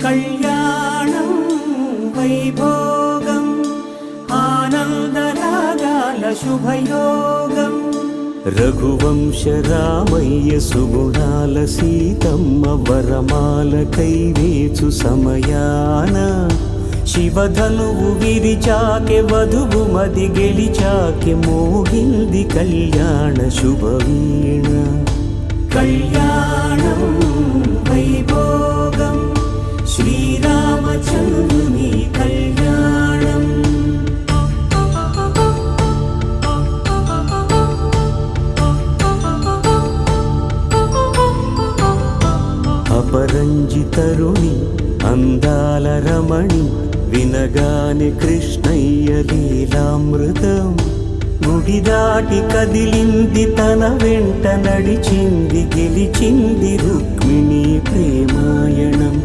కళ్యాణం వైభోగం ఆనందరాగాల శుభయోగం రఘువంశ రామయ్య సుగుణాల సీతమ్మ వరమాల కైవేచు సమయాన శివధనువు విరిచాకె వధువు మది గెలిచాకె మోగింది కళ్యాణ శుభవీణ కళ్యాణం వైభోగం శ్రీరామచంద్రుని కళ్యాణం అపరంజి తరుణి అందాల రమణి వినగానే కృష్ణయ్య లీలామృతం గుడి దాటి కదిలింది తన వెంట నడిచింది గెలిచింది రుక్మిణి ప్రేమాయణం